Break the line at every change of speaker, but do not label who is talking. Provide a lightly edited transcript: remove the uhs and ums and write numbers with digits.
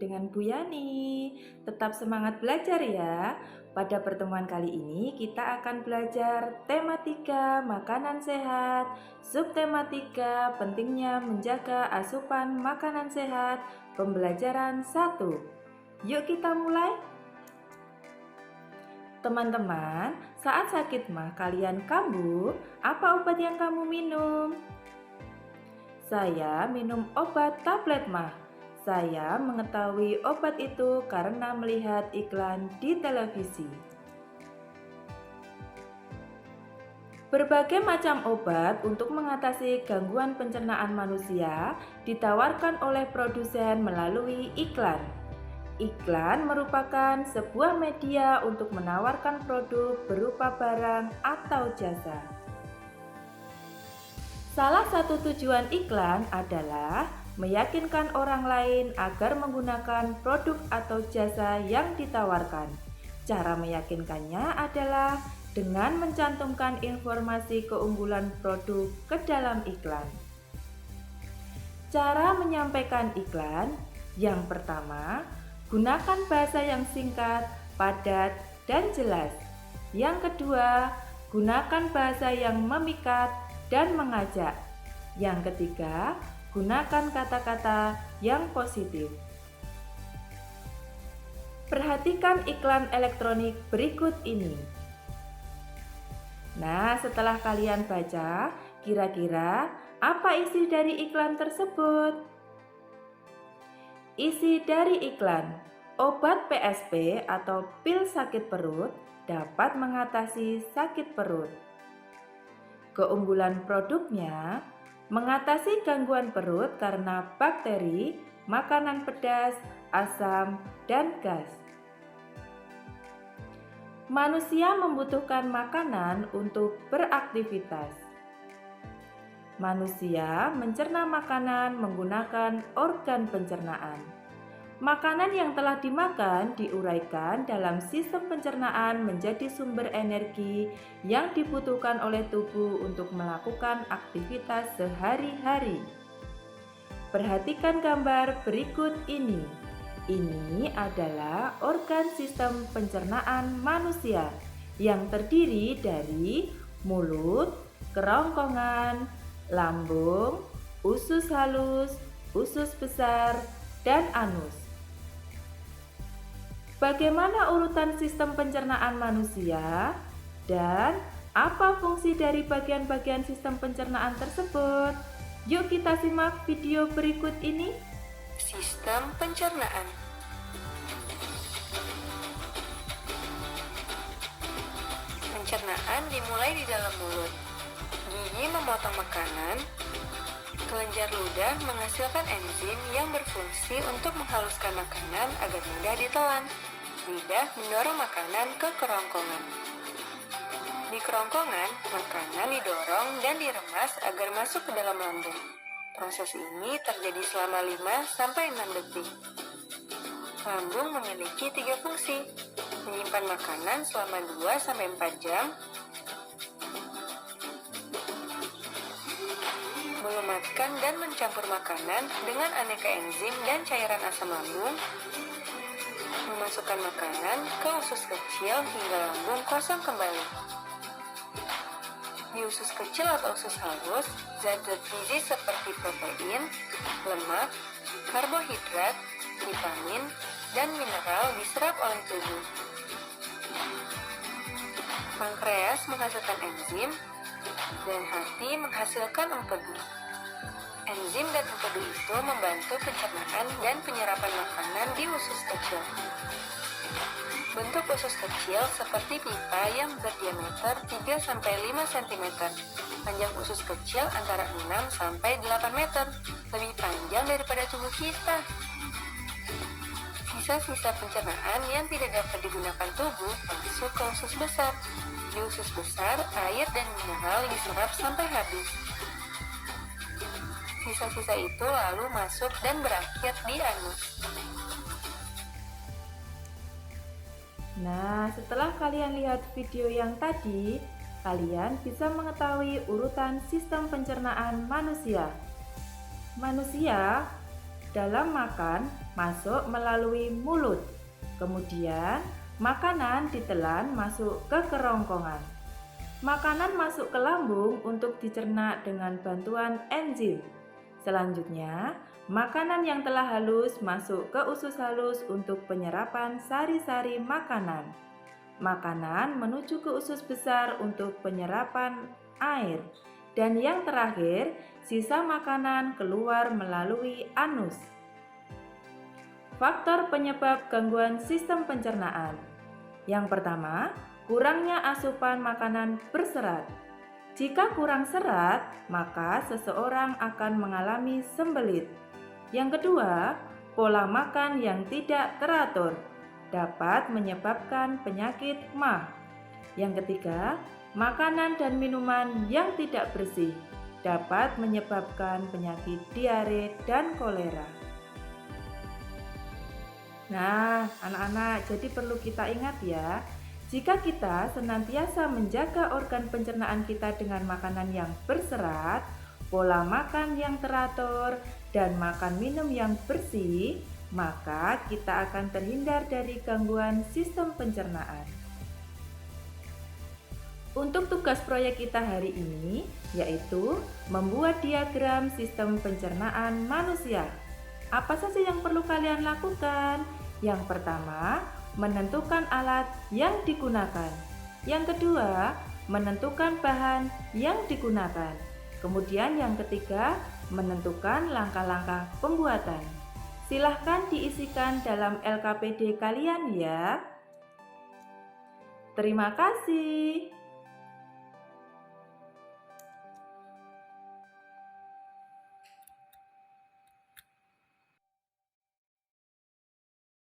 dengan Bu Yani. Tetap semangat belajar ya. Pada pertemuan kali ini kita akan belajar tematika makanan sehat, subtematika pentingnya menjaga asupan makanan sehat, pembelajaran 1. Yuk kita mulai. Teman-teman, saat sakit mah kalian kambuh, apa obat yang kamu minum? Saya minum obat tablet mah. Saya mengetahui obat itu karena melihat iklan di televisi. Berbagai macam obat untuk mengatasi gangguan pencernaan manusia ditawarkan oleh produsen melalui iklan. Iklan merupakan sebuah media untuk menawarkan produk berupa barang atau jasa. Salah satu tujuan iklan adalah meyakinkan orang lain agar menggunakan produk atau jasa yang ditawarkan. Cara meyakinkannya adalah dengan mencantumkan informasi keunggulan produk ke dalam iklan. Cara menyampaikan iklan: yang pertama, gunakan bahasa yang singkat, padat, dan jelas. Yang kedua, gunakan bahasa yang memikat dan mengajak. Yang ketiga, gunakan kata-kata yang positif. Perhatikan iklan elektronik berikut ini. Nah, setelah kalian baca, kira-kira apa isi dari iklan tersebut? Isi dari iklan: obat PSP atau pil sakit perut dapat mengatasi sakit perut. Keunggulan produknya: mengatasi gangguan perut karena bakteri, makanan pedas, asam, dan gas. Manusia membutuhkan makanan untuk beraktivitas. Manusia mencerna makanan menggunakan organ pencernaan. Makanan yang telah dimakan diuraikan dalam sistem pencernaan menjadi sumber energi yang dibutuhkan oleh tubuh untuk melakukan aktivitas sehari-hari. Perhatikan gambar berikut ini. Ini adalah organ sistem pencernaan manusia yang terdiri dari mulut, kerongkongan, lambung, usus halus, usus besar, dan anus. Bagaimana urutan sistem pencernaan manusia dan apa fungsi dari bagian-bagian sistem pencernaan tersebut? Yuk kita simak video berikut ini.
Sistem pencernaan. Pencernaan dimulai di dalam mulut. Gigi memotong makanan. Kelenjar ludah menghasilkan enzim yang berfungsi untuk menghaluskan makanan agar mudah ditelan. Lidah mendorong makanan ke kerongkongan. Di kerongkongan, makanan didorong dan diremas agar masuk ke dalam lambung. Proses ini terjadi selama 5-6 detik. Lambung memiliki 3 fungsi: menyimpan makanan selama 2-4 jam, melumatkan dan mencampur makanan dengan aneka enzim dan cairan asam lambung, memasukkan makanan ke usus kecil hingga lambung kosong kembali. Di usus kecil atau usus halus, zat-zat gizi seperti protein, lemak, karbohidrat, vitamin, dan mineral diserap oleh tubuh. Pankreas menghasilkan enzim, dan hati menghasilkan empedu. Enzim dan empedu itu membantu pencernaan dan penyerapan makanan di usus kecil. Bentuk usus kecil seperti pipa yang berdiameter 3-5 cm. Panjang usus kecil antara 6-8 meter, lebih panjang daripada tubuh kita. Sisa-sisa pencernaan yang tidak dapat digunakan tubuh masuk ke usus besar. Di usus besar, air dan mineral diserap sampai habis. Sisa-sisa itu lalu masuk dan berakhir di anus.
Nah, setelah kalian lihat video yang tadi, kalian bisa mengetahui urutan sistem pencernaan manusia. Manusia dalam makan masuk melalui mulut. Kemudian, makanan ditelan masuk ke kerongkongan. Makanan masuk ke lambung untuk dicerna dengan bantuan enzim. Selanjutnya, makanan yang telah halus masuk ke usus halus untuk penyerapan sari-sari makanan. Makanan menuju ke usus besar untuk penyerapan air. Dan yang terakhir, sisa makanan keluar melalui anus. Faktor penyebab gangguan sistem pencernaan. Yang pertama, kurangnya asupan makanan berserat. Jika kurang serat, maka seseorang akan mengalami sembelit. Yang kedua, pola makan yang tidak teratur dapat menyebabkan penyakit MAH. Yang ketiga, makanan dan minuman yang tidak bersih dapat menyebabkan penyakit diare dan kolera. Nah, anak-anak, jadi perlu kita ingat ya, jika kita senantiasa menjaga organ pencernaan kita dengan makanan yang berserat, pola makan yang teratur, dan makan minum yang bersih, maka kita akan terhindar dari gangguan sistem pencernaan. Untuk tugas proyek kita hari ini, yaitu membuat diagram sistem pencernaan manusia. Apa saja yang perlu kalian lakukan? Yang pertama, menentukan alat yang digunakan. Yang kedua, menentukan bahan yang digunakan. Kemudian yang ketiga, menentukan langkah-langkah pembuatan. Silahkan diisikan dalam LKPD kalian ya. Terima kasih.